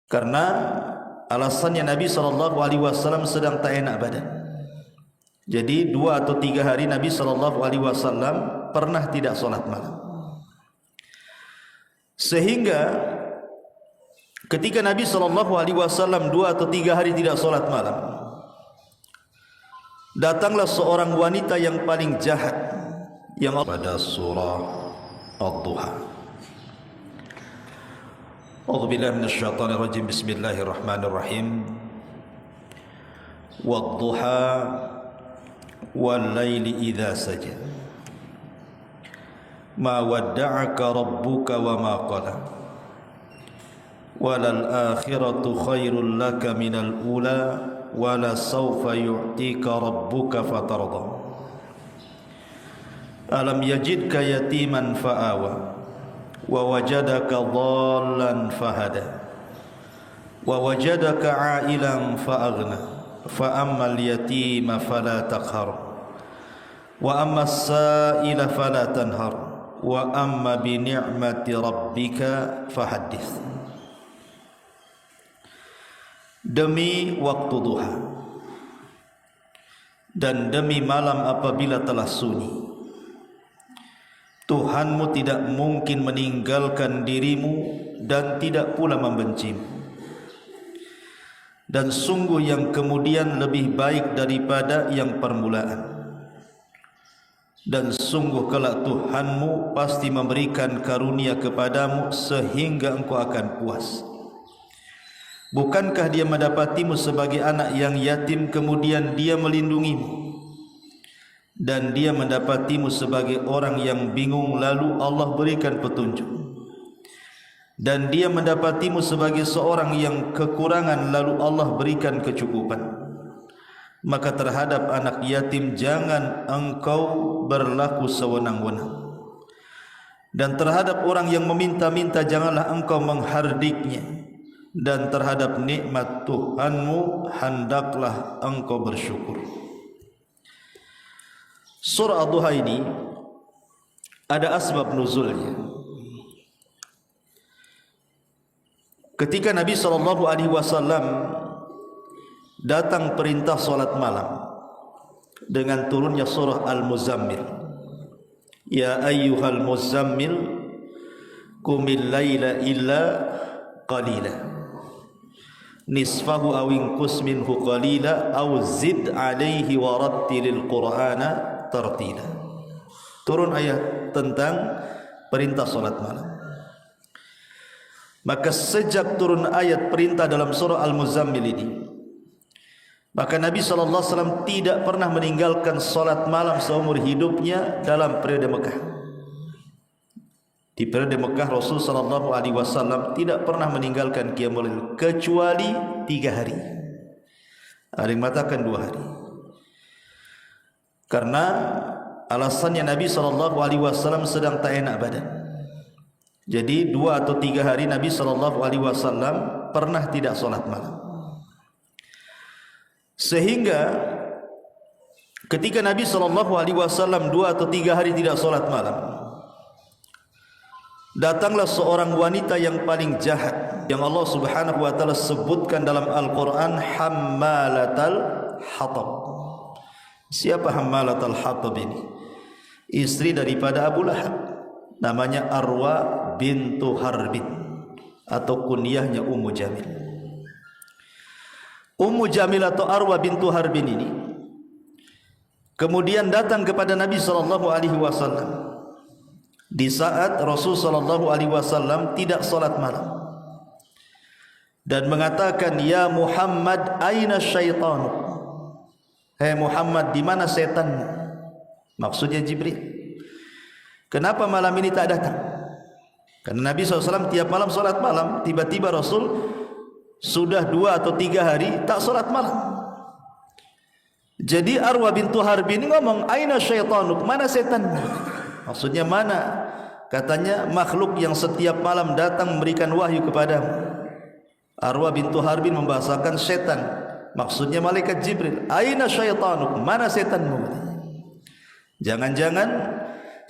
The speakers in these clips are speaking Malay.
Karena alasannya Nabi SAW sedang tak enak badan. Jadi 2 atau 3 hari Nabi SAW pernah tidak solat malam. Sehingga ketika Nabi SAW 2 atau 3 hari tidak solat malam, datanglah seorang wanita yang paling jahat yang pada surah Ad-Duha. A'udzubillahi minasyaitonirrajim. Bismillahirrahmanirrahim. Wad-duha wal-laili idza saja. Ma wadda'aka rabbuka wa ma qala. Walal akhiratu khairul laka minal ula wala sawfa yu'tika rabbuka fatarda. Alam yajidka yatiman fa'awa wa wajadaka dhallan fahada wa wajadaka 'ailan fa'aghna fa ammal yatima fala taqhar wa ammas sa'ila fala tanhar wa amma bi ni'mati rabbika fahaddits. Demi waktu duha dan demi malam apabila telah sunyi, Tuhanmu tidak mungkin meninggalkan dirimu dan tidak pula membencimu. Dan sungguh yang kemudian lebih baik daripada yang permulaan. Dan sungguh kelak Tuhanmu pasti memberikan karunia kepadamu sehingga engkau akan puas. Bukankah dia mendapatimu sebagai anak yang yatim, kemudian dia melindungimu? Dan dia mendapatimu sebagai orang yang bingung, lalu Allah berikan petunjuk. Dan dia mendapatimu sebagai seorang yang kekurangan, lalu Allah berikan kecukupan. Maka terhadap anak yatim jangan engkau berlaku sewenang-wenang. Dan terhadap orang yang meminta-minta janganlah engkau menghardiknya. Dan terhadap nikmat Tuhanmu hendaklah engkau bersyukur. Surah Ad-Duha ini ada asbab nuzulnya. Ketika Nabi SAW datang perintah solat malam dengan turunnya surah Al-Muzammil, ya ayyuhal muzammil qumil laila illa qalila nisfahu aw inqus minhu qalila aw zid alaihi wa rattilil qur'ana tartila. Turun ayat tentang perintah solat malam. Maka sejak turun ayat perintah dalam surah Al-Muzammil ini, maka Nabi SAW tidak pernah meninggalkan solat malam seumur hidupnya dalam periode Mekah. Di periode Mekah Rasul SAW tidak pernah meninggalkan qiyamul lail kecuali 3 hari. Ada yang mengatakan 2 hari. Karena alasannya Nabi SAW sedang tak enak badan. Jadi 2 atau 3 hari Nabi SAW pernah tidak solat malam. Sehingga ketika Nabi SAW 2 atau 3 hari tidak solat malam, datanglah seorang wanita yang paling jahat yang Allah Subhanahu wa taala sebutkan dalam Al-Qur'an, hammalatal hatab. Siapa hammalatal hatab ini? Istri daripada Abu Lahab, namanya Arwa bintu Harbin atau kunyahnya Ummu Jamil. Ummu Jamil atau Arwa bintu Harbin ini kemudian datang kepada Nabi SAW di saat Rasul SAW tidak salat malam dan mengatakan, ya Muhammad aina syaitan. Hai Muhammad, di mana setanmu? Maksudnya Jibril. Kenapa malam ini tak datang? Karena Nabi SAW tiap malam salat malam. Tiba-tiba Rasul sudah 2 atau 3 hari tak salat malam. Jadi Arwa bintu Harbin ngomong, aina syaitanuk, mana setanmu? Maksudnya mana? Katanya makhluk yang setiap malam datang memberikan wahyu kepadamu. Arwa bintu Harbin membahasakan setan, maksudnya malaikat Jibril. Aina syaitanuk, mana setanmu? Jangan-jangan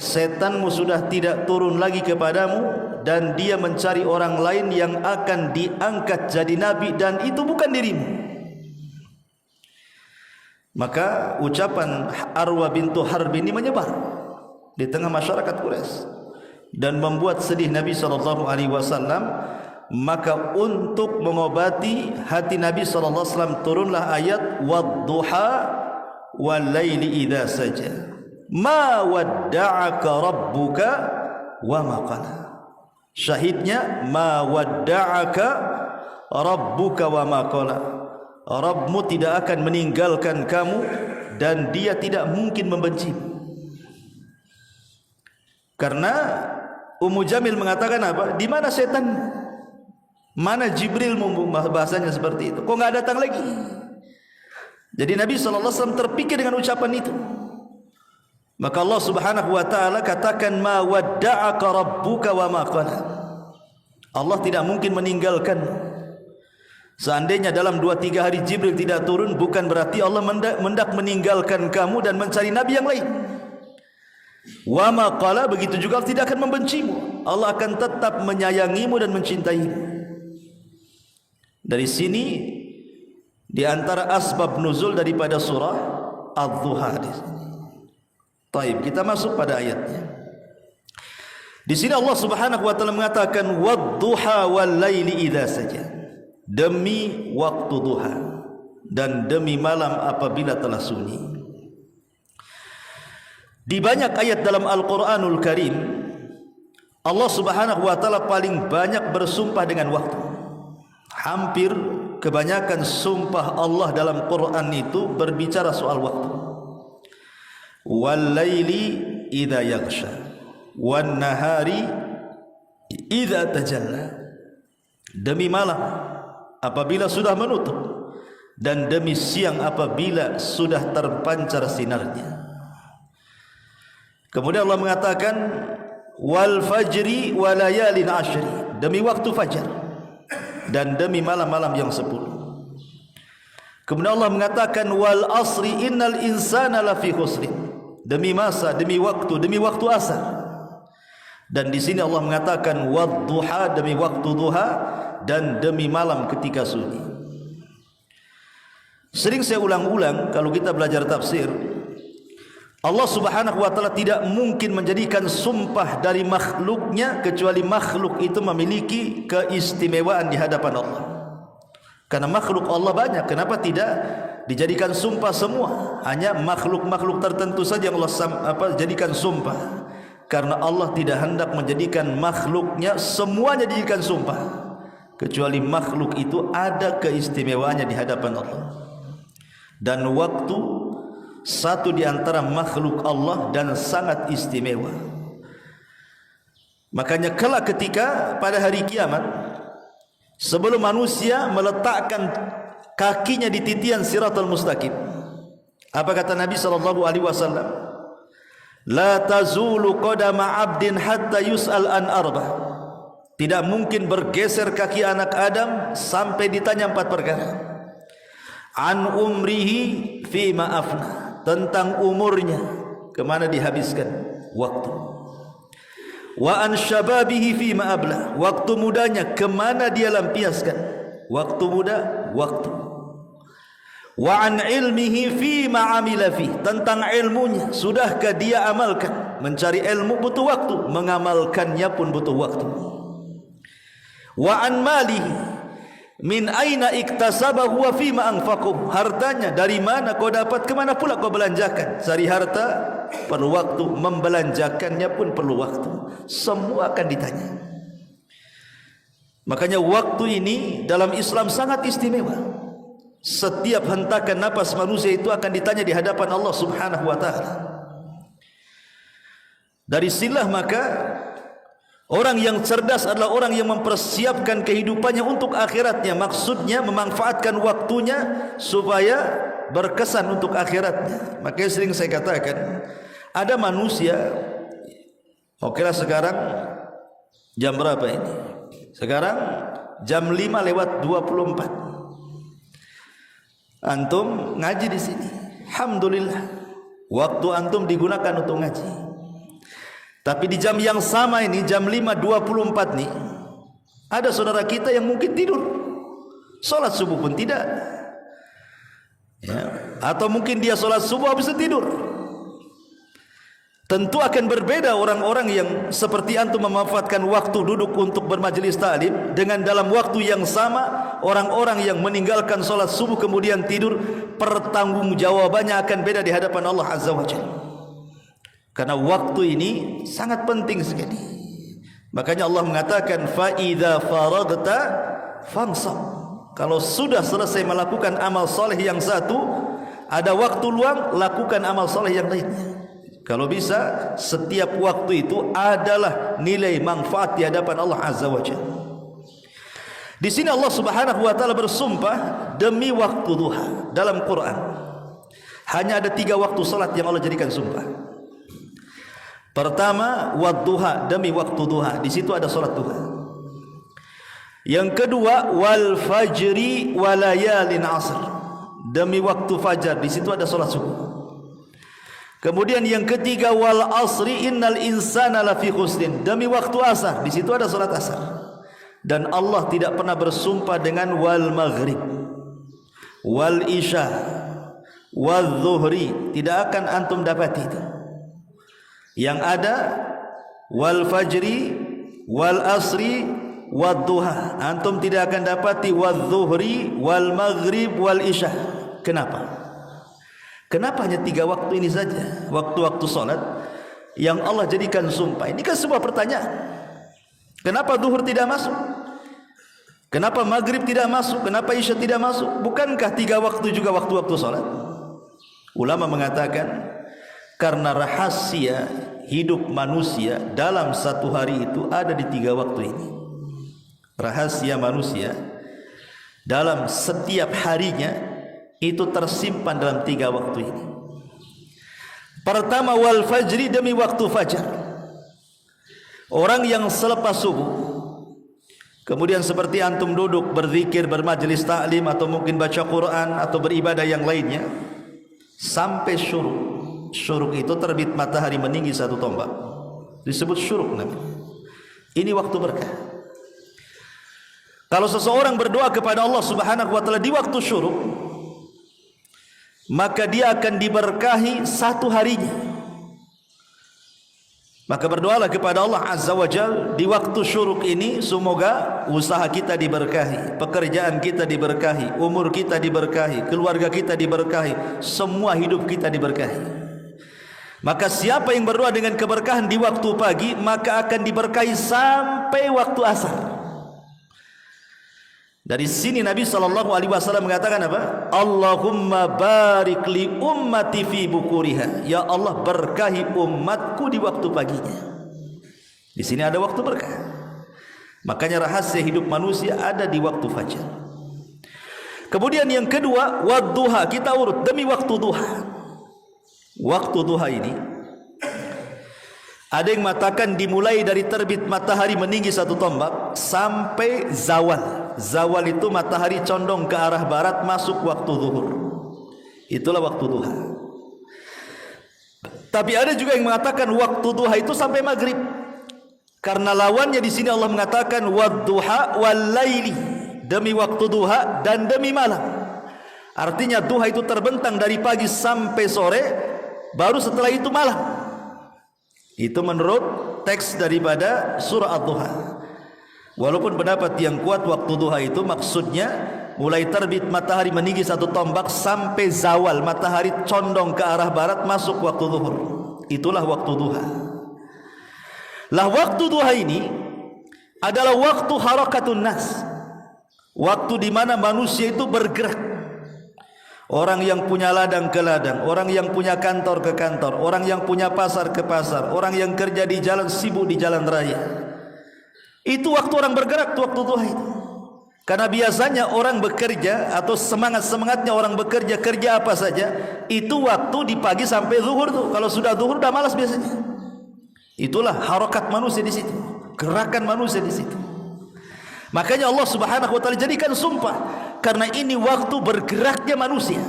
setanmu sudah tidak turun lagi kepadamu dan dia mencari orang lain yang akan diangkat jadi nabi dan itu bukan dirimu. Maka ucapan Arwa bintu Harb ini menyebar di tengah masyarakat Quraisy dan membuat sedih Nabi SAW. Maka untuk mengobati hati Nabi SAW turunlah ayat wadduha wal laili idza saja ma wadda'aka rabbuka wa ma qala. Syahidnya ma wadda'aka rabbuka wa ma qala. Rabbmu tidak akan meninggalkan kamu dan dia tidak mungkin membenci. Karena Ummu Jamil mengatakan apa? Di mana setan? Mana Jibril? Bahasanya seperti itu. Kok enggak datang lagi? Jadi Nabi SAW terpikir dengan ucapan itu. Maka Allah Subhanahu wa taala katakan ma wadda'aka rabbuka wa ma qala. Allah tidak mungkin meninggalkan. Seandainya dalam 2-3 hari Jibril tidak turun, bukan berarti Allah mendak meninggalkan kamu dan mencari nabi yang lain. Wa ma qala, begitu juga tidak akan membencimu. Allah akan tetap menyayangimu dan mencintaimu. Dari sini di antara asbab nuzul daripada surah Ad-Duha di sini. Taib, kita masuk pada ayatnya. Di sini Allah Subhanahu wa taala mengatakan wad-duha wal laili idza saja. Demi waktu duha dan demi malam apabila telah sunyi. Di banyak ayat dalam Al-Qur'anul Karim Allah Subhanahu wa taala paling banyak bersumpah dengan waktu. Hampir kebanyakan sumpah Allah dalam Quran itu berbicara soal waktu. Wal laili idza yaghsha wan nahari idza tajalla. Demi malam apabila sudah menutup dan demi siang apabila sudah terpancar sinarnya. Kemudian Allah mengatakan wal fajri wa layalin ashri, demi waktu fajar dan demi malam-malam yang 10. Kemudian Allah mengatakan wal asri innal insana lafi khusr, demi masa, demi waktu asar. Dan di sini Allah mengatakan wadduha, demi waktu duha dan demi malam ketika sunyi. Sering saya ulang-ulang kalau kita belajar tafsir, Allah Subhanahu wa taala tidak mungkin menjadikan sumpah dari makhluknya kecuali makhluk itu memiliki keistimewaan di hadapan Allah. Karena makhluk Allah banyak, kenapa tidak dijadikan sumpah semua? Hanya makhluk-makhluk tertentu saja yang Allah jadikan sumpah. Karena Allah tidak hendak menjadikan makhluknya semuanya dijadikan sumpah, kecuali makhluk itu ada keistimewaannya di hadapan Allah. Dan waktu satu di antara makhluk Allah dan sangat istimewa. Makanya kelak ketika pada hari kiamat, sebelum manusia meletakkan kakinya di titian Siratal Mustaqim, apa kata Nabi SAW? La tazulu qadama 'abdin hatta yus'al an arba. Tidak mungkin bergeser kaki anak Adam sampai ditanya 4 perkara. An umrihi fima afna, tentang umurnya kemana dihabiskan waktu. Wa an syababihi fima abla, waktu mudanya kemana dia lampiaskan waktu muda, waktu. Wa an ilmihi fima amila fi, tentang ilmunya sudahkah dia amalkan. Mencari ilmu butuh waktu, mengamalkannya pun butuh waktu. Wa an malihi min aina iktasabahu wa fima anfaqahu, hartanya dari mana kau dapat, kemana pula kau belanjakan. Cari harta perlu waktu, membelanjakannya pun perlu waktu. Semua akan ditanya. Makanya waktu ini dalam Islam sangat istimewa. Setiap hentakan napas manusia itu akan ditanya di hadapan Allah Subhanahu wa taala. Dari sinilah maka orang yang cerdas adalah orang yang mempersiapkan kehidupannya untuk akhiratnya. Maksudnya memanfaatkan waktunya supaya berkesan untuk akhiratnya. Makanya sering saya katakan, ada manusia, okelah sekarang jam berapa ini? Sekarang jam 5:24. Antum ngaji di sini, alhamdulillah. Waktu antum digunakan untuk ngaji. Tapi di jam yang sama ini, jam 5.24 nih, ada saudara kita yang mungkin tidur, sholat subuh pun tidak, ya. Atau mungkin dia sholat subuh habis itu tidur. Tentu akan berbeda orang-orang yang seperti antum memanfaatkan waktu duduk untuk bermajelis ta'lim, dengan dalam waktu yang sama orang-orang yang meninggalkan sholat subuh kemudian tidur, pertanggungjawabannya akan beda di hadapan Allah Azza wa Jalla. Karena waktu ini sangat penting sekali. Makanya Allah mengatakan fa idza faragta fansab. Kalau sudah selesai melakukan amal soleh yang satu, ada waktu luang, lakukan amal soleh yang lainnya. Kalau bisa, setiap waktu itu adalah nilai manfaat di hadapan Allah Azza wa Jalla. Di sini Allah Subhanahu wa taala bersumpah demi waktu duha dalam Quran. Hanya ada 3 waktu salat yang Allah jadikan sumpah. Pertama, wadduha, demi waktu duha. Di situ ada salat duha. Yang kedua, wal fajri walayalin asr, demi waktu fajar. Di situ ada salat subuh. Kemudian yang ketiga, wal asri innal insana lafi khusrin, demi waktu asar. Di situ ada salat asar. Dan Allah tidak pernah bersumpah dengan wal maghrib, wal isya, wal zuhri. Tidak akan antum dapati itu. Yang ada wal fajri, wal asri, wal duha. Antum tidak akan dapati wal zuhri, wal maghrib, wal isya. Kenapa? Kenapa hanya 3 waktu ini saja, waktu-waktu solat yang Allah jadikan sumpah? Ini kan sebuah pertanyaan. Kenapa zuhur tidak masuk? Kenapa maghrib tidak masuk? Kenapa isya tidak masuk? Bukankah 3 waktu juga waktu-waktu solat? Ulama mengatakan karena rahasia hidup manusia dalam satu hari itu ada di 3 waktu ini. Rahasia manusia dalam setiap harinya itu tersimpan dalam 3 waktu ini. Pertama, wal fajri, demi waktu fajar. Orang yang selepas subuh, kemudian seperti antum duduk berzikir, bermajelis taklim, atau mungkin baca Quran atau beribadah yang lainnya, sampai syuruk. Syuruk itu terbit matahari meninggi 1 tombak, disebut syuruk namanya. Ini waktu berkah. Kalau seseorang berdoa kepada Allah Subhanahu wa taala di waktu syuruk, maka dia akan diberkahi 1 harinya. Maka berdoalah kepada Allah Azza wa Jalla di waktu syuruk ini, semoga usaha kita diberkahi, pekerjaan kita diberkahi, umur kita diberkahi, keluarga kita diberkahi, semua hidup kita diberkahi. Maka siapa yang berdoa dengan keberkahan di waktu pagi, maka akan diberkahi sampai waktu asar. Dari sini Nabi SAW mengatakan apa? Allahumma barik li ummati fi bukuriha. Ya Allah, berkahi umatku di waktu paginya. Di sini ada waktu berkah. Makanya rahasia hidup manusia ada di waktu fajar. Kemudian yang kedua, wadduha, kita urut demi waktu duha. Waktu duha ini ada yang mengatakan dimulai dari terbit matahari meninggi 1 tombak sampai zawal. Zawal itu matahari condong ke arah barat, masuk waktu zuhur. Itulah waktu duha. Tapi ada juga yang mengatakan waktu duha itu sampai maghrib. Karena lawannya di sini Allah mengatakan wadduha wal laili, demi waktu duha dan demi malam. Artinya duha itu terbentang dari pagi sampai sore, baru setelah itu malam. Itu menurut teks daripada surah Ad-Duha. Walaupun pendapat yang kuat waktu duha itu maksudnya mulai terbit matahari meninggi 1 tombak sampai zawal matahari condong ke arah barat, masuk waktu zuhur. Itulah waktu duha. Lah waktu duha ini adalah waktu harakatun nas, waktu di mana manusia itu bergerak. Orang yang punya ladang ke ladang, orang yang punya kantor ke kantor, orang yang punya pasar ke pasar, orang yang kerja di jalan, sibuk di jalan raya. Itu waktu orang bergerak, waktu duha itu. Karena biasanya orang bekerja atau semangat-semangatnya orang bekerja, kerja apa saja, itu waktu di pagi sampai zuhur tuh. Kalau sudah zuhur udah malas biasanya. Itulah harokat manusia di situ, gerakan manusia di situ. Makanya Allah Subhanahu wa taala jadikan sumpah, karena ini waktu bergeraknya manusia.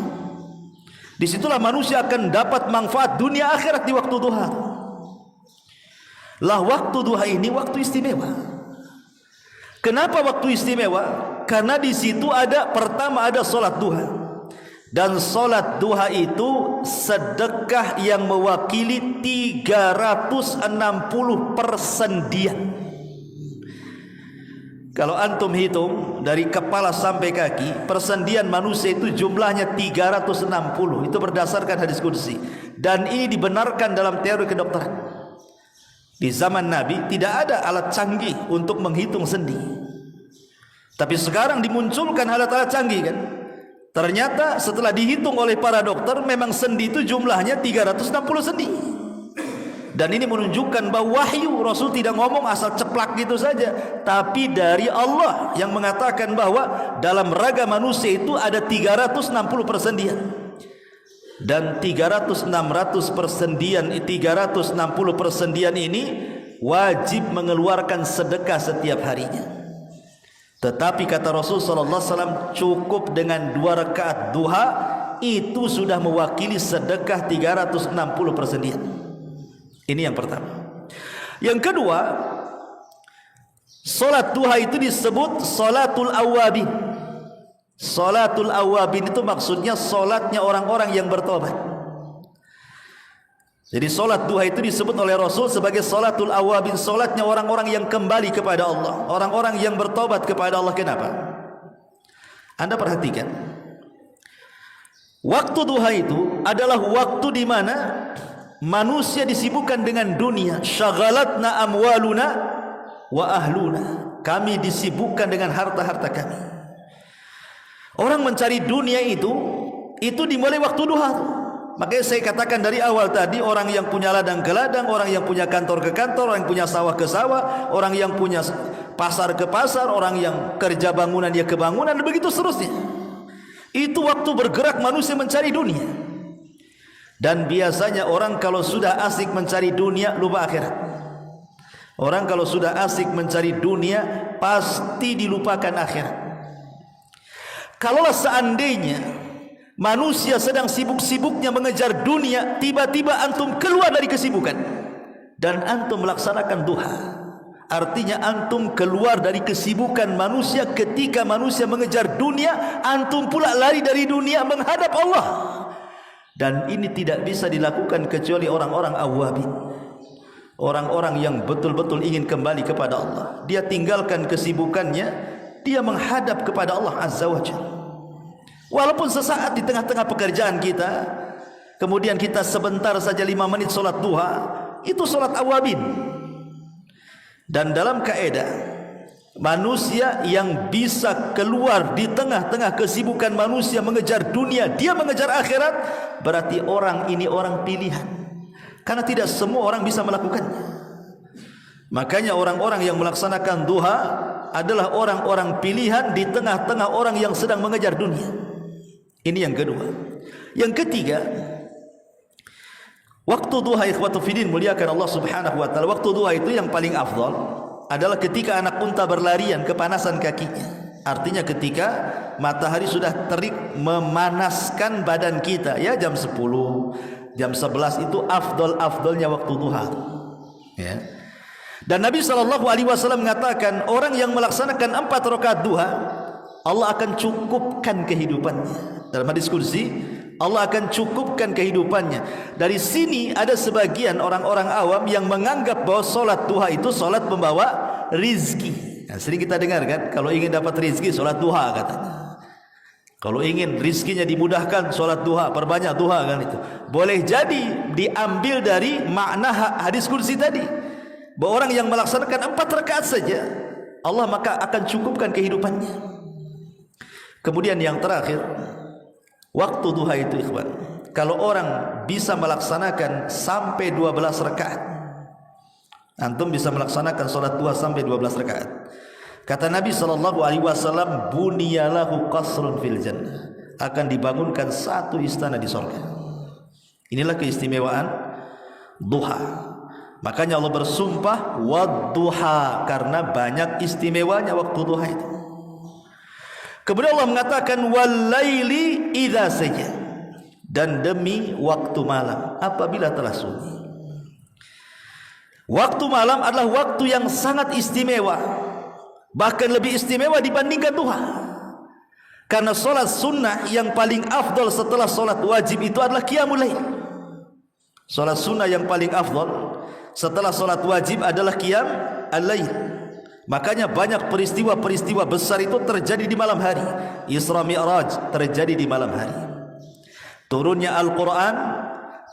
Disitulah manusia akan dapat manfaat dunia akhirat di waktu duha. Lah waktu duha ini waktu istimewa. Kenapa waktu istimewa? Karena di situ pertama ada solat duha. Dan solat duha itu sedekah yang mewakili 360 persendian. Kalau antum hitung dari kepala sampai kaki, persendian manusia itu jumlahnya 360. Itu berdasarkan hadis qudsi. Dan ini dibenarkan dalam teori kedokteran. Di zaman Nabi tidak ada alat canggih untuk menghitung sendi. Tapi sekarang dimunculkan alat-alat canggih kan. Ternyata setelah dihitung oleh para dokter, memang sendi itu jumlahnya 360 sendi. Dan ini menunjukkan bahwa wahyu, Rasul tidak ngomong asal ceplak gitu saja, tapi dari Allah yang mengatakan bahwa dalam raga manusia itu ada 360 persendian. Dan 360 persendian ini wajib mengeluarkan sedekah setiap harinya. Tetapi kata Rasul sallallahu alaihi wasallam, cukup dengan 2 rakaat duha itu sudah mewakili sedekah 360 persendian. Ini yang pertama. Yang kedua, salat duha itu disebut salatul awabin. Salatul awabin itu maksudnya salatnya orang-orang yang bertobat. Jadi salat duha itu disebut oleh Rasul sebagai salatul awabin, salatnya orang-orang yang kembali kepada Allah, orang-orang yang bertobat kepada Allah. Kenapa? Anda perhatikan, waktu duha itu adalah waktu di mana manusia disibukkan dengan dunia. Syaghalatna amwaluna wa ahluna. Kami disibukkan dengan harta-harta kami. Orang mencari dunia itu dimulai waktu duha. Makanya saya katakan dari awal tadi, orang yang punya ladang ke ladang, orang yang punya kantor ke kantor, orang yang punya sawah ke sawah, orang yang punya pasar ke pasar, orang yang kerja bangunan dia ke bangunan, dan begitu seterusnya. Itu waktu bergerak manusia mencari dunia. Dan biasanya orang kalau sudah asik mencari dunia, lupa akhirat. Orang kalau sudah asik mencari dunia, pasti dilupakan akhirat. Kalaulah seandainya manusia sedang sibuk-sibuknya mengejar dunia, tiba-tiba antum keluar dari kesibukan dan antum melaksanakan duha, artinya antum keluar dari kesibukan manusia. Ketika manusia mengejar dunia, antum pula lari dari dunia menghadap Allah. Dan ini tidak bisa dilakukan kecuali orang-orang awabin, orang-orang yang betul-betul ingin kembali kepada Allah. Dia tinggalkan kesibukannya, dia menghadap kepada Allah Azza wa Jalla. Walaupun sesaat di tengah-tengah pekerjaan kita, kemudian kita sebentar saja 5 menit solat duha, itu solat awabin. Dan dalam kaidah, manusia yang bisa keluar di tengah-tengah kesibukan manusia mengejar dunia, dia mengejar akhirat, berarti orang ini orang pilihan. Karena tidak semua orang bisa melakukannya. Makanya orang-orang yang melaksanakan duha adalah orang-orang pilihan di tengah-tengah orang yang sedang mengejar dunia. Ini yang kedua. Yang ketiga, waktu duha, ikhwatu fiddin, muliakan Allah Subhanahu wa taala. Waktu duha itu yang paling afdal adalah ketika anak unta berlarian, kepanasan kakinya. Artinya ketika matahari sudah terik memanaskan badan kita, ya jam 10, jam 11 itu afdalnya waktu duha. Ya. Dan Nabi SAW mengatakan, orang yang melaksanakan 4 rakaat duha, Allah akan cukupkan kehidupannya. Dalam hadis qudsi, Allah akan cukupkan kehidupannya. Dari sini ada sebagian orang-orang awam yang menganggap bahwa solat duha itu solat membawa rizki. Nah, sering kita dengar kan, kalau ingin dapat rizki solat duha katanya. Kalau ingin rizkinya dimudahkan, solat duha, perbanyak duha kan itu. Boleh jadi diambil dari makna hadis qudsi tadi, bahwa orang yang melaksanakan 4 rakaat saja, Allah maka akan cukupkan kehidupannya. Kemudian yang terakhir, waktu duha itu ikhwan, kalau orang bisa melaksanakan sampai 12 rakaat, antum bisa melaksanakan solat duha sampai 12 rakaat. Kata Nabi SAW, bunyalahu qasrun fil jannah, akan dibangunkan 1 istana di surga. Inilah keistimewaan duha. Makanya Allah bersumpah wadduha, karena banyak istimewanya waktu duha itu. Kemudian Allah mengatakan walaili idza saja, dan demi waktu malam apabila telah sunyi. Waktu malam adalah waktu yang sangat istimewa, bahkan lebih istimewa dibandingkan duha. Karena solat sunnah yang paling afdal setelah solat wajib itu adalah qiyamul lail. Solat sunnah yang paling afdal setelah solat wajib adalah qiyam al-lail. Makanya banyak peristiwa-peristiwa besar itu terjadi di malam hari. Isra Mi'raj terjadi di malam hari. Turunnya Al-Quran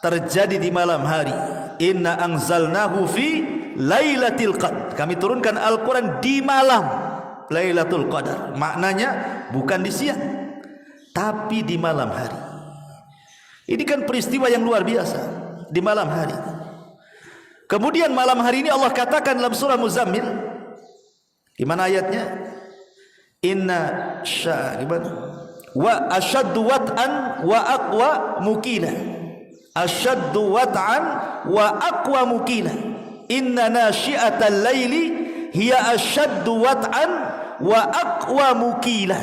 terjadi di malam hari. Inna anzalnahu fi lailatul qadar. Kami turunkan Al-Quran di malam Lailatul Qadar. Maknanya bukan di siang, tapi di malam hari. Ini kan peristiwa yang luar biasa di malam hari. Kemudian malam hari ini Allah katakan dalam surah Muzammil, di mana ayatnya? Inna gimana? Wa asyaddu wat'an wa aqwa mukila. Asyaddu wat'an wa aqwa mukila. Inna nasyi'atal laili hiya asyaddu wat'an wa aqwa mukila.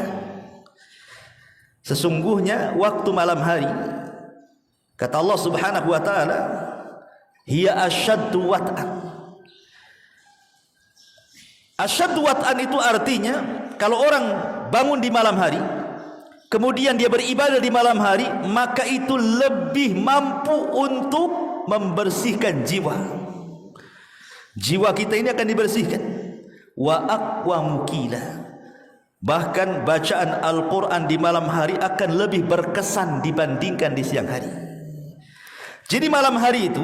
Sesungguhnya waktu malam hari, kata Allah Subhanahu wa taala, hiya asyaddu wat'an. Asyaddu wat'an itu artinya kalau orang bangun di malam hari, kemudian dia beribadah di malam hari, maka itu lebih mampu untuk membersihkan jiwa. Jiwa kita ini akan dibersihkan. Wa aqwa mukila. Bahkan bacaan Al-Quran di malam hari akan lebih berkesan dibandingkan di siang hari. Jadi malam hari itu,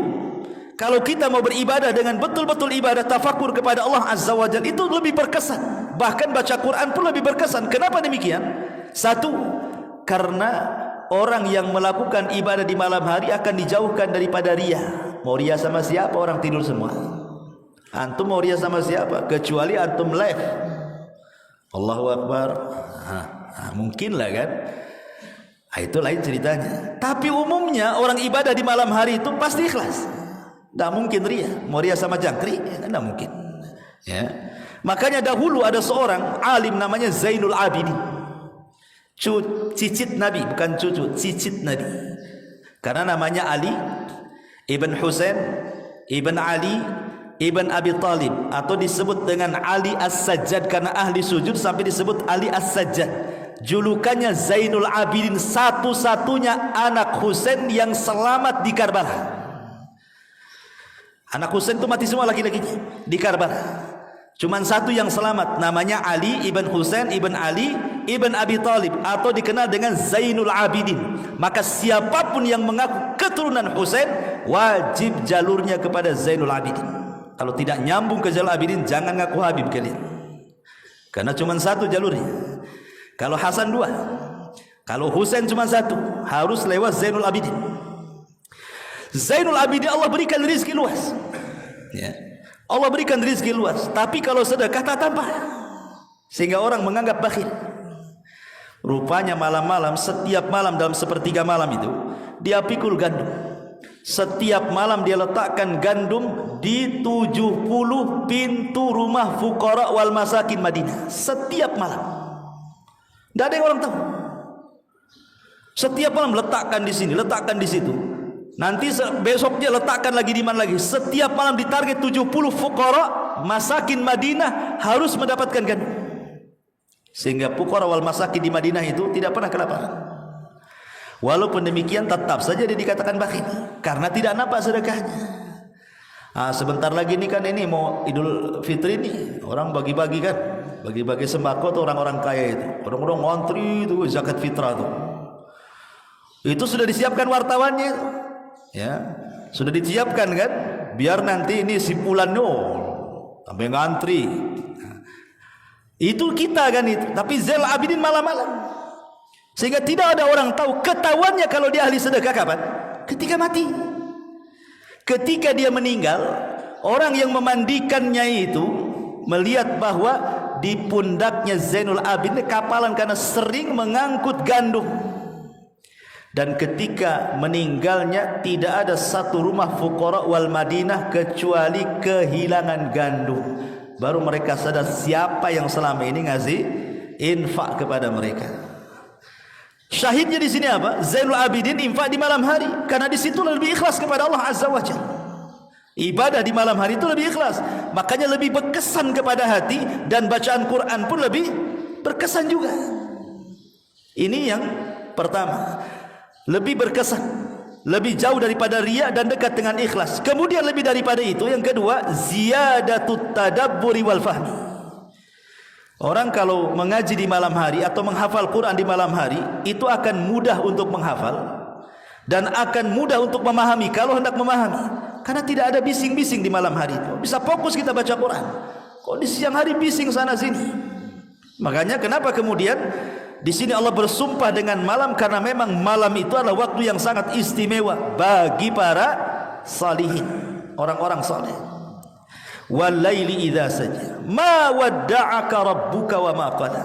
kalau kita mau beribadah dengan betul-betul ibadah tafakur kepada Allah Azza wa Jalla, itu lebih berkesan. Bahkan baca Quran pun lebih berkesan. Kenapa demikian? Satu, karena orang yang melakukan ibadah di malam hari akan dijauhkan daripada riya. Mau riya sama siapa? Orang tidur semua. Antum mau riya sama siapa? Kecuali antum live. Allahu Akbar. Mungkin lah kan. Itu lain ceritanya. Tapi umumnya orang ibadah di malam hari itu pasti ikhlas. Tidak mungkin riya. Mau riya sama jangkrik? Tidak mungkin. Ya. Makanya dahulu ada seorang alim namanya Zainul Abidin. Cicit Nabi, bukan cucu, cicit Nabi. Karena namanya Ali Ibn Husain Ibn Ali Ibn Abi Talib, atau disebut dengan Ali As-Sajjad karena ahli sujud sampai disebut Ali As-Sajjad. Julukannya Zainul Abidin, satu-satunya anak Husain yang selamat di Karbala. Anak Husain itu mati semua laki-lakinya di Karbala. Cuman satu yang selamat, namanya Ali Ibn Husain Ibn Ali Ibn Abi Talib, atau dikenal dengan Zainul Abidin. Maka siapapun yang mengaku keturunan Husain wajib jalurnya kepada Zainul Abidin. Kalau tidak nyambung ke Zainul Abidin, jangan ngaku Habib kalian. Karena cuma satu jalurnya. Kalau Hasan dua, kalau Husain cuma satu, harus lewat Zainul Abidin. Zainul Abidin Allah berikan rezeki luas. Ya. Allah berikan rezeki luas. Tapi kalau sedekah tak tampak, sehingga orang menganggap bakhil. Rupanya malam-malam, setiap malam dalam sepertiga malam itu, dia pikul gandum. Setiap malam dia letakkan gandum di 70 pintu rumah fuqara wal masakin Madinah. Setiap malam. Tidak ada yang orang tahu. Setiap malam letakkan di sini, letakkan di situ. Nanti besok dia letakkan lagi di mana lagi. Setiap malam ditarget 70 fuqara masakin Madinah harus mendapatkan gandum. Sehingga fuqara wal masakin di Madinah itu tidak pernah kelaparan. Walaupun demikian tetap saja dia dikatakan bakhil karena tidak nampak sedekahnya. Sebentar lagi ini kan ini mau Idul Fitri ini, orang bagi-bagi kan, bagi-bagi sembako tuh orang-orang kaya itu, orang-orang ngontri itu zakat fitrah tuh. Itu sudah disiapkan wartawannya, ya sudah disiapkan kan, biar nanti ini simpulan sampai ngantri. Itu kita kan itu, tapi Zainul Abidin malam-malam. Sehingga tidak ada orang tahu. Ketahuannya kalau dia ahli sedekah kapan? Ketika mati. Ketika dia meninggal, orang yang memandikannya itu melihat bahwa di pundaknya Zainul Abidin kapalan karena sering mengangkut gandum. Dan ketika meninggalnya tidak ada satu rumah fuqara wal Madinah kecuali kehilangan gandum. Baru mereka sadar siapa yang selama ini ngasih infak kepada mereka. Syahidnya di sini apa? Zainul Abidin infak di malam hari, karena di situ lebih ikhlas kepada Allah Azza wa Jalla. Ibadah di malam hari itu lebih ikhlas, makanya lebih berkesan kepada hati, dan bacaan Quran pun lebih berkesan juga. Ini yang pertama, lebih berkesan, lebih jauh daripada riya dan dekat dengan ikhlas. Kemudian lebih daripada itu, yang kedua, ziyadatut tadabburi wal fahmi. Orang kalau mengaji di malam hari atau menghafal Quran di malam hari, itu akan mudah untuk menghafal dan akan mudah untuk memahami kalau hendak memahami, karena tidak ada bising-bising di malam hari itu. Bisa fokus kita baca Quran. Kok di siang hari bising sana sini? Makanya kenapa kemudian di sini Allah bersumpah dengan malam, karena memang malam itu adalah waktu yang sangat istimewa bagi para salihin, orang-orang saleh. Wal laili idza saja, ma wadda'aka rabbuka wa ma qala.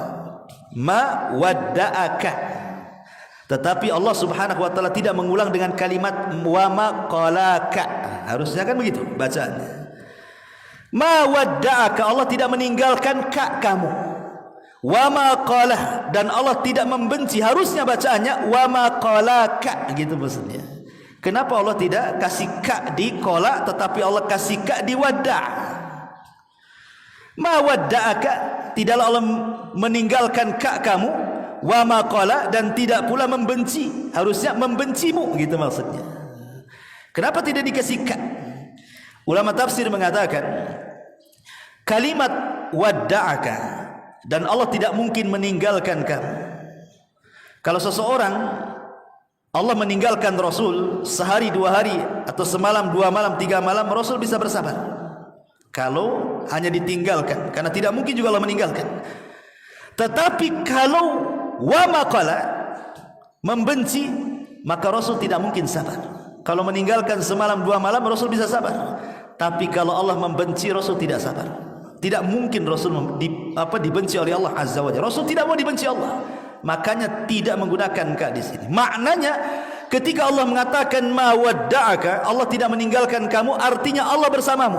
Ma wadda'aka. Tetapi Allah Subhanahu wa taala tidak mengulang dengan kalimat wa ma qalaka. Harusnya kan begitu bacaannya. Ma wadda'aka, Allah tidak meninggalkan kamu. Wa ma qala, dan Allah tidak membenci. Harusnya bacaannya wa ma qalaka, gitu maksudnya. Kenapa Allah tidak kasih ka di qala, tetapi Allah kasih ka di wadda'? Ma wadda'aka, tidaklah Allah meninggalkan ka kamu. Wa ma qala, dan tidak pula membenci. Harusnya membencimu, gitu maksudnya. Kenapa tidak dikasih ka? Ulama tafsir mengatakan kalimat wadda'aka, dan Allah tidak mungkin meninggalkan kamu. Kalau seseorang Allah meninggalkan Rasul sehari, 2 hari, atau semalam, 2 malam, 3 malam, Rasul bisa bersabar. Kalau hanya ditinggalkan, karena tidak mungkin juga Allah meninggalkan. Tetapi kalau wa maqala, membenci, maka Rasul tidak mungkin sabar. Kalau meninggalkan semalam, 2 malam, Rasul bisa sabar. Tapi kalau Allah membenci, Rasul tidak sabar. Tidak mungkin Rasul dibenci oleh Allah Azza wa Jalla. Rasul tidak mau dibenci Allah, makanya tidak menggunakan ka di sini. Maknanya ketika Allah mengatakan ma wadda'aka, Allah tidak meninggalkan kamu, artinya Allah bersamamu.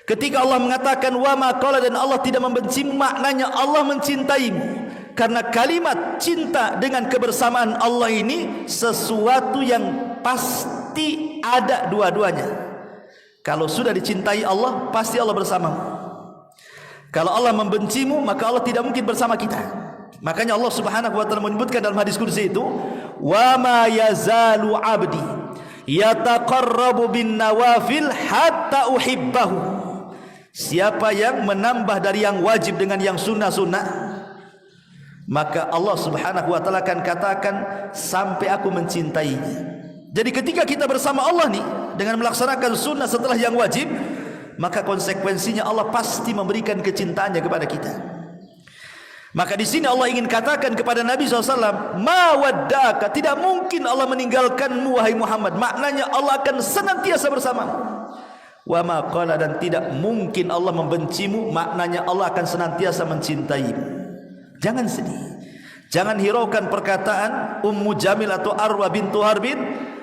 Ketika Allah mengatakan wa ma qala, dan Allah tidak membencimu, maknanya Allah mencintaimu. Karena kalimat cinta dengan kebersamaan Allah ini sesuatu yang pasti ada dua-duanya. Kalau sudah dicintai Allah, pasti Allah bersamamu. Kalau Allah membencimu, maka Allah tidak mungkin bersama kita. Makanya Allah Subhanahu wa taala menyebutkan dalam hadis qudsi itu, wa ma yazalu 'abdi yataqarrabu bin nawafil hatta uhibbahu. Siapa yang menambah dari yang wajib dengan yang sunnah-sunnah, maka Allah Subhanahu wa taala akan katakan sampai aku mencintainya. Jadi ketika kita bersama Allah nih dengan melaksanakan sunnah setelah yang wajib, maka konsekuensinya Allah pasti memberikan kecintaannya kepada kita. Maka di sini Allah ingin katakan kepada Nabi SAW, ma wadda'aka, tidak mungkin Allah meninggalkanmu wahai Muhammad. Maknanya Allah akan senantiasa bersamamu. Wa ma qala, dan tidak mungkin Allah membencimu, maknanya Allah akan senantiasa mencintaimu. Jangan sedih, jangan hiraukan perkataan Ummu Jamil atau Arwa bintu Harbin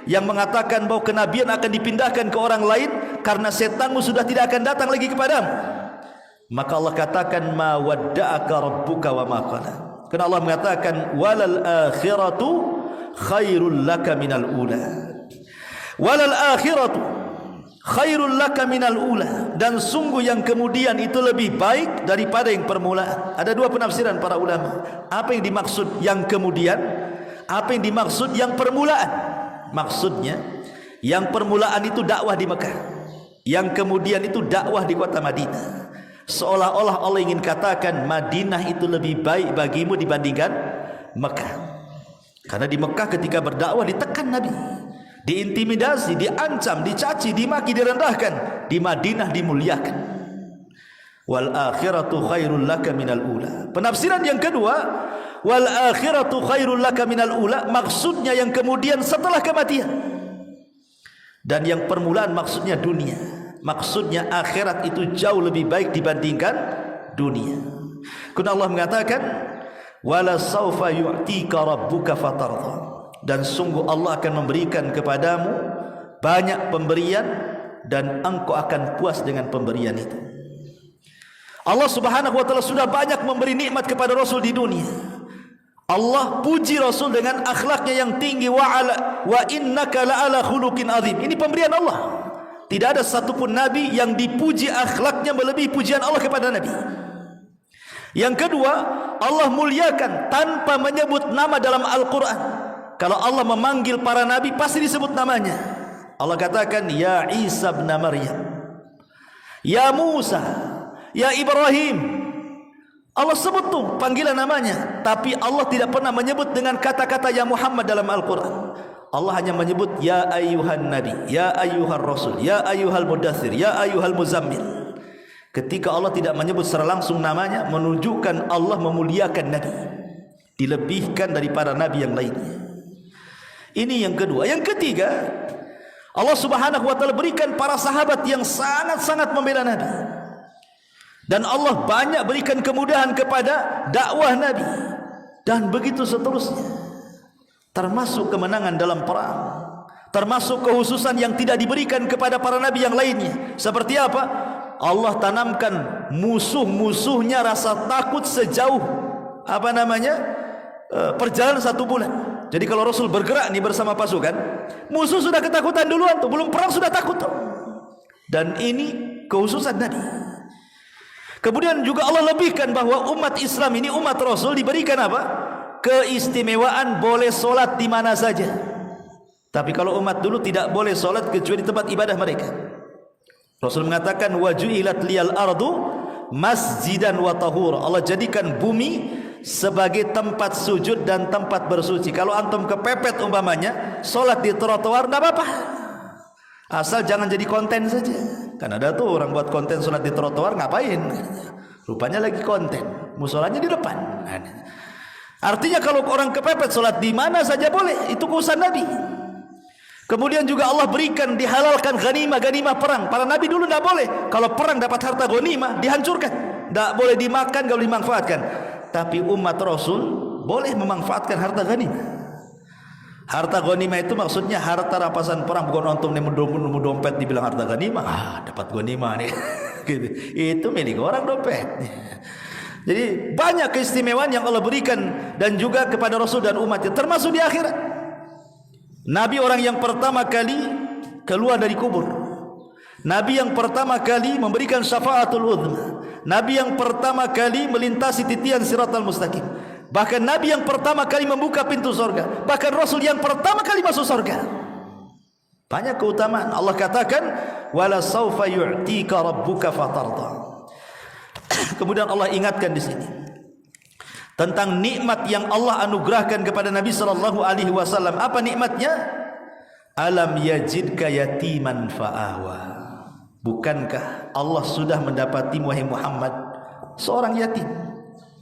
yang mengatakan bahwa kenabian akan dipindahkan ke orang lain karena setanmu sudah tidak akan datang lagi kepadamu. Maka Allah katakan ma wadda'aka rabbuka wa ma qala. Karena Allah mengatakan walal akhiratu khairul laka minal ula. Walal akhiratu khairul laka minal ula, dan sungguh yang kemudian itu lebih baik daripada yang permulaan. Ada 2 penafsiran para ulama. Apa yang dimaksud yang kemudian? Apa yang dimaksud yang permulaan? Maksudnya yang permulaan itu dakwah di Mekah, yang kemudian itu dakwah di kota Madinah. Seolah-olah Allah ingin katakan Madinah itu lebih baik bagimu dibandingkan Mekah. Karena di Mekah ketika berdakwah ditekan Nabi, diintimidasi, diancam, dicaci, dimaki, direndahkan. Di Madinah dimuliakan. Wal akhiratu khairul laka minal ula. Penafsiran yang kedua, wal akhiratu khairul laka minal ula, maksudnya yang kemudian setelah kematian. Dan yang permulaan maksudnya dunia. Maksudnya akhirat itu jauh lebih baik dibandingkan dunia. Karena Allah mengatakan wala saufa yu'tika rabbuka fatarda, dan sungguh Allah akan memberikan kepadamu banyak pemberian dan engkau akan puas dengan pemberian itu. Allah Subhanahu wa taala sudah banyak memberi nikmat kepada Rasul di dunia. Allah puji Rasul dengan akhlaknya yang tinggi, wa innaka la'ala khuluqin azim. Ini pemberian Allah. Tidak ada satupun Nabi yang dipuji akhlaknya melebihi pujian Allah kepada Nabi. Yang kedua, Allah muliakan tanpa menyebut nama dalam Al-Quran. Kalau Allah memanggil para Nabi pasti disebut namanya. Allah katakan, Ya Isa bin Maryam, Ya Musa, Ya Ibrahim. Allah sebut tuh panggilan namanya. Tapi Allah tidak pernah menyebut dengan kata-kata Ya Muhammad dalam Al-Quran. Allah hanya menyebut Ya ayyuhan Nabi, Ya ayyuhan Rasul, Ya ayyuhal Mudaththir, Ya ayyuhal Muzammil. Ketika Allah tidak menyebut secara langsung namanya, menunjukkan Allah memuliakan Nabi, dilebihkan daripada Nabi yang lainnya. Ini yang kedua. Yang ketiga, Allah subhanahu wa ta'ala berikan para sahabat yang sangat-sangat membela Nabi. Dan Allah banyak berikan kemudahan kepada dakwah Nabi. Dan begitu seterusnya. Termasuk kemenangan dalam perang, termasuk kehususan yang tidak diberikan kepada para nabi yang lainnya. Seperti apa? Allah tanamkan musuh-musuhnya rasa takut sejauh perjalanan 1 bulan. Jadi kalau Rasul bergerak nih bersama pasukan, musuh sudah ketakutan duluan tuh, belum perang sudah takut tuh. Dan ini kehususan Nabi. Kemudian juga Allah lebihkan bahwa umat Islam ini, umat Rasul, diberikan apa? Keistimewaan boleh solat di mana saja. Tapi kalau umat dulu tidak boleh solat kecuali di tempat ibadah mereka. Rasul mengatakan, waju'ilat liyal ardu masjidan wa tahur. Allah jadikan bumi sebagai tempat sujud dan tempat bersuci. Kalau antum kepepet umpamanya solat di trotoar, tidak apa-apa, asal jangan jadi konten saja. Kan ada tuh orang buat konten solat di trotoar, ngapain? Rupanya lagi konten, musolanya di depan. Artinya kalau orang kepepet solat di mana saja boleh, itu keurusan Nabi. Kemudian juga Allah berikan, dihalalkan ghanimah perang. Para Nabi dulu tidak boleh. Kalau perang dapat harta ghanimah, dihancurkan, tidak boleh dimakan kalau dimanfaatkan. Tapi umat Rasul boleh memanfaatkan harta ghanimah. Harta ghanimah itu maksudnya harta rampasan perang, bukan untuk nemu dompet dibilang harta ghanimah. Dapat ghanimah nih. Gitu. Itu milik orang dompet. Jadi banyak keistimewaan yang Allah berikan dan juga kepada Rasul dan umatnya, termasuk di akhirat. Nabi orang yang pertama kali keluar dari kubur. Nabi yang pertama kali memberikan syafaatul uzma. Nabi yang pertama kali melintasi titian siratal mustaqim. Bahkan Nabi yang pertama kali membuka pintu surga. Bahkan Rasul yang pertama kali masuk surga. Banyak keutamaan. Allah katakan, wala saufa yu'tika rabbuka fatarda. Kemudian Allah ingatkan di sini tentang nikmat yang Allah anugerahkan kepada Nabi sallallahu alaihi wasallam. Apa nikmatnya? Alam yajidka yatiman fa'awa. Bukankah Allah sudah mendapati wahai Muhammad seorang yatim,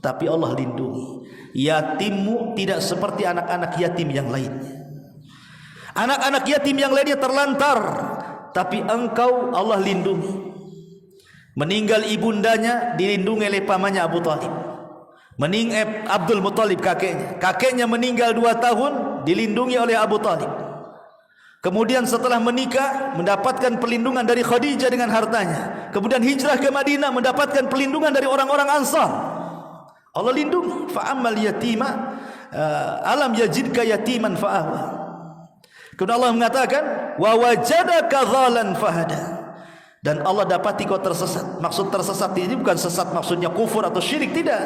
tapi Allah lindungi. Yatimmu tidak seperti anak-anak yatim yang lainnya. Anak-anak yatim yang lainnya terlantar, tapi engkau Allah lindungi. Meninggal ibundanya, dilindungi oleh pamannya Abu Talib. Abdul Muttalib kakeknya meninggal 2 tahun, dilindungi oleh Abu Talib. Kemudian setelah menikah mendapatkan perlindungan dari Khadijah dengan hartanya. Kemudian hijrah ke Madinah mendapatkan perlindungan dari orang-orang Ansar. Allah lindungi. Fa'ammal yatima alam yajidka yatiman fa'awa. Kemudian Allah mengatakan, wa wajadaka dhalan fahada. Dan Allah dapati kau tersesat. Maksud tersesat ini bukan sesat maksudnya kufur atau syirik, tidak.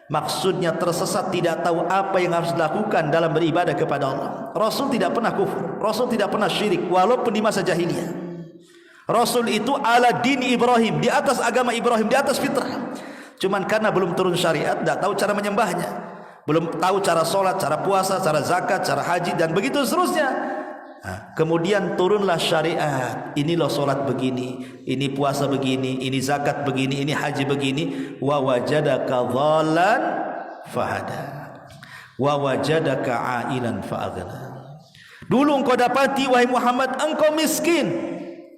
Maksudnya tersesat, tidak tahu apa yang harus dilakukan dalam beribadah kepada Allah. Rasul tidak pernah kufur, Rasul tidak pernah syirik, walaupun di masa jahiliyah. Rasul itu ala din Ibrahim, di atas agama Ibrahim, di atas fitrah. Cuman karena belum turun syariat, tidak tahu cara menyembahnya, belum tahu cara sholat, cara puasa, cara zakat, cara haji, dan begitu seterusnya. Kemudian turunlah syariat. Ini loh solat begini, ini puasa begini, ini zakat begini, ini haji begini. Wa wajadaka dhalan fahada, wa wajadaka ailan fa'aghna. Dulu engkau dapati wahai Muhammad, engkau miskin,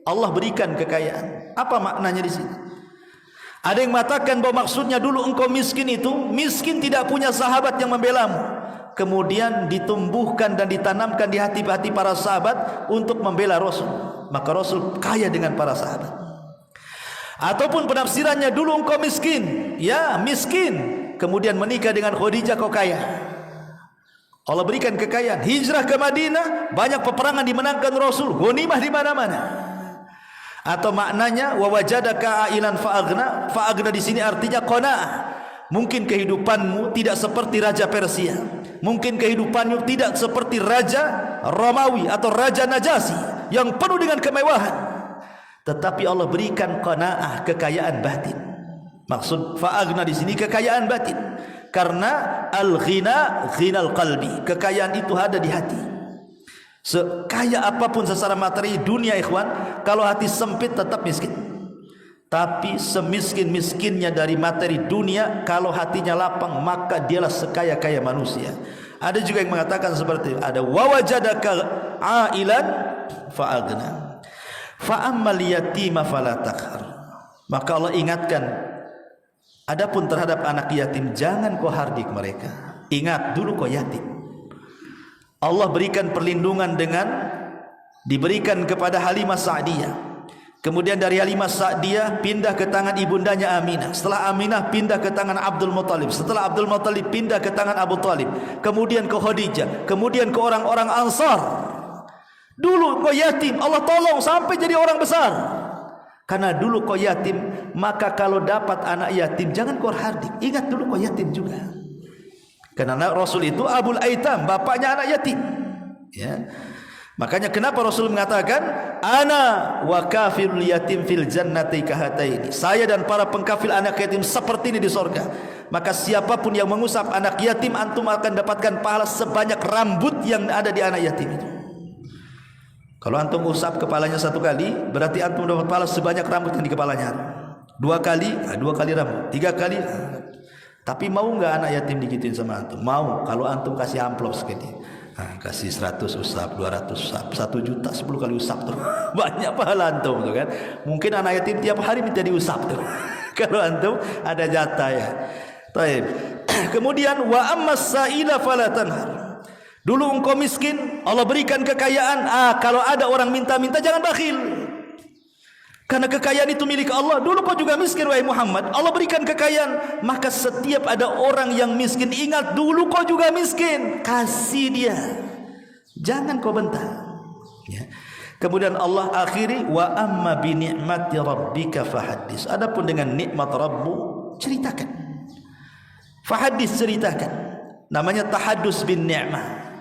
Allah berikan kekayaan. Apa maknanya di sini? Ada yang mengatakan bahwa maksudnya dulu engkau miskin itu, miskin tidak punya sahabat yang membelamu. Kemudian ditumbuhkan dan ditanamkan di hati-hati para sahabat untuk membela Rasul. Maka Rasul kaya dengan para sahabat. Ataupun penafsirannya, dulu engkau miskin, ya miskin, kemudian menikah dengan Khadijah, kau kaya. Allah berikan kekayaan. Hijrah ke Madinah, banyak peperangan dimenangkan Rasul, ghanimah di mana-mana. Atau maknanya wa wajadaka ailan fa'aghna. Fa'aghna di sini artinya qanaah. Mungkin kehidupanmu tidak seperti raja Persia, mungkin kehidupanmu tidak seperti raja Romawi atau raja Najasyi yang penuh dengan kemewahan, tetapi Allah berikan qanaah, kekayaan batin. Maksud fa'aghna di sini kekayaan batin, karena al-ghina ghinal qalbi, kekayaan itu ada di hati. Sekaya apapun secara materi dunia ikhwan, kalau hati sempit tetap miskin. Tapi semiskin-miskinnya dari materi dunia, kalau hatinya lapang maka dialah sekaya-kaya manusia. Ada juga yang mengatakan seperti itu. Ada wa wajadaka ailan fa'aghna fa ammal yatima fala taqhar. Maka Allah ingatkan, adapun terhadap anak yatim jangan kau hardik mereka. Ingat dulu kau yatim. Allah berikan perlindungan dengan diberikan kepada Halimah Sa'diyah. Kemudian dari Halimah Sa'diyah pindah ke tangan ibundanya Aminah. Setelah Aminah pindah ke tangan Abdul Muttalib. Setelah Abdul Muttalib pindah ke tangan Abu Talib. Kemudian ke Khadijah. Kemudian ke orang-orang Ansar. Dulu kau yatim, Allah tolong sampai jadi orang besar. Karena dulu kau yatim, maka kalau dapat anak yatim jangan kau hardik. Ingat dulu kau yatim juga. Karena Rasul itu Abul Aitam, bapaknya anak yatim. Ya. Makanya kenapa Rasul mengatakan ana wa kafirul yatim fil jannati kahataini. Saya dan para pengkafil anak yatim seperti ini di surga. Maka siapapun yang mengusap anak yatim, antum akan dapatkan pahala sebanyak rambut yang ada di anak yatim itu. Kalau antum usap kepalanya 1 kali, berarti antum dapat pahala sebanyak rambut yang di kepalanya. 2 kali, 2 kali rambut. 3 kali. Tapi mau enggak anak yatim digituin sama antum? Mau. Kalau antum kasih amplop sekali. Kasih 100 usap, 200 usap, 1 juta 10 kali usap tuh. Banyak pahala antum tuh kan. Mungkin anak yatim tiap hari minta diusap tuh. Kalau antum ada jatah ya. Baik. Kemudian wa ammas sa'ila fala tanhar. Dulu engkau miskin, Allah berikan kekayaan. Kalau ada orang minta-minta jangan bakhil. Karena kekayaan itu milik Allah. Dulu kau juga miskin wahai Muhammad, Allah berikan kekayaan. Maka setiap ada orang yang miskin, ingat dulu kau juga miskin, kasih dia, jangan kau bentang ya. Kemudian Allah akhiri wa amma bi ni'mati rabbika fahaddis. Adapun dengan nikmat Rabbu ceritakan. Fahaddis, ceritakan. Namanya tahaddus bin ni'mah.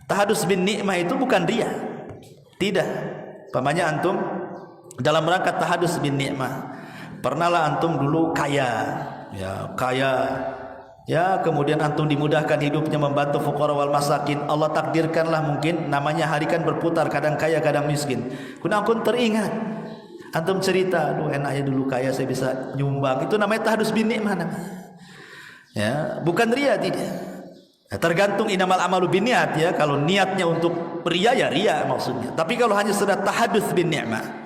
Tahaddus bin ni'mah itu bukan ria. Tidak. Pamannya antum dalam rangka tahadus bin ni'mah, pernahlah antum dulu kaya, ya, kemudian antum dimudahkan hidupnya membantu fuqara wal masakin. Allah takdirkanlah mungkin namanya hari kan berputar, kadang kaya kadang miskin. Kemudian antum teringat, antum cerita, aduh enaknya dulu kaya saya bisa nyumbang. Itu namanya tahadus bin ni'mah namanya. Ya, bukan ria, tidak. Ya, tergantung inamal amalu bin niat ya. Kalau niatnya untuk ria ya ria maksudnya. Tapi kalau hanya sudah tahadus bin ni'mah,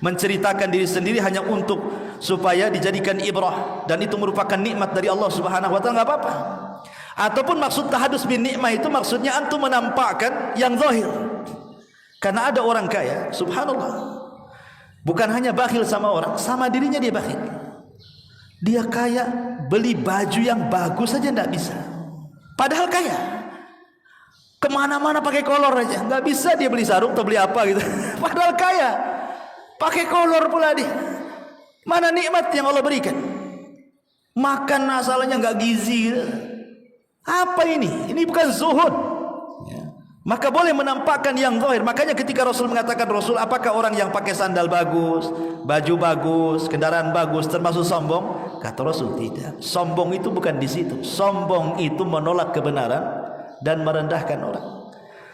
menceritakan diri sendiri hanya untuk supaya dijadikan ibrah, dan itu merupakan nikmat dari Allah Subhanahu wa taala, enggak apa-apa. Ataupun maksud tahadus bin nikmah itu maksudnya antum menampakkan yang zahir. Karena ada orang kaya, subhanallah, bukan hanya bakhil sama orang, sama dirinya dia bakhil. Dia kaya, beli baju yang bagus saja enggak bisa. Padahal kaya. Kemana-mana pakai kolor aja, enggak bisa dia beli sarung atau beli apa gitu. Padahal kaya. Pakai kolor pula dia. Mana nikmat yang Allah berikan? Makan asalnya enggak gizi. Apa ini? Ini bukan zuhud ya. Maka boleh menampakkan yang zahir. Makanya ketika Rasul mengatakan, Rasul, apakah orang yang pakai sandal bagus, baju bagus, kendaraan bagus termasuk sombong? Kata Rasul, tidak. Sombong itu bukan di situ. Sombong itu menolak kebenaran dan merendahkan orang.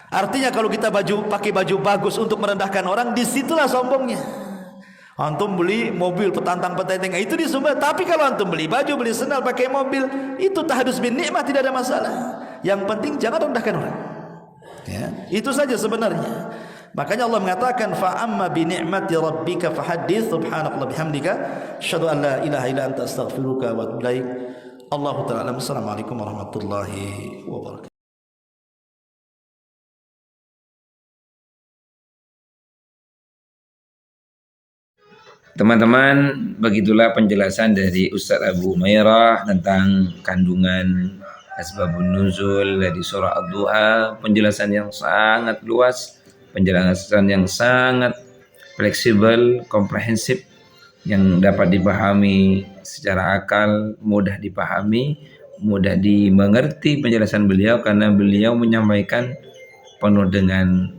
Artinya kalau kita pakai baju bagus untuk merendahkan orang, disitulah sombongnya. Antum beli mobil petantang-petenteng, itu disembah. Tapi kalau antum beli baju, beli sandal, pakai mobil, itu tahadus bin nikmah, tidak ada masalah. Yang penting jangan rendahkan orang ya, itu saja sebenarnya. Makanya Allah mengatakan fa amma bi ni'mati rabbika fahaddits. Subhanallahi bihamdika asyhadu an la ilaha illa anta astaghfiruka wa atubu ilaik. Allahu ta'ala. Assalamualaikum warahmatullahi wabarakatuh. Teman-teman, begitulah penjelasan dari Ustadz Abu Umairah tentang kandungan asbabun nuzul dari surah Ad-Duha. Penjelasan yang sangat luas, penjelasan yang sangat fleksibel, komprehensif, yang dapat dipahami secara akal, mudah dipahami, mudah dimengerti penjelasan beliau, karena beliau menyampaikan penuh dengan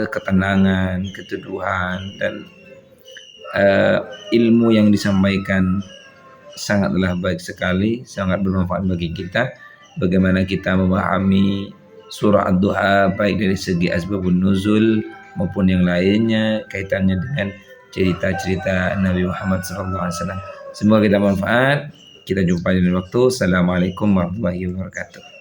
ketenangan, keteduhan, dan ilmu yang disampaikan sangatlah baik sekali, sangat bermanfaat bagi kita. Bagaimana kita memahami surah Ad-Duha baik dari segi asbabun nuzul maupun yang lainnya, kaitannya dengan cerita-cerita Nabi Muhammad SAW. Semoga kita manfaat. Kita jumpa di lain waktu. Assalamualaikum warahmatullahi wabarakatuh.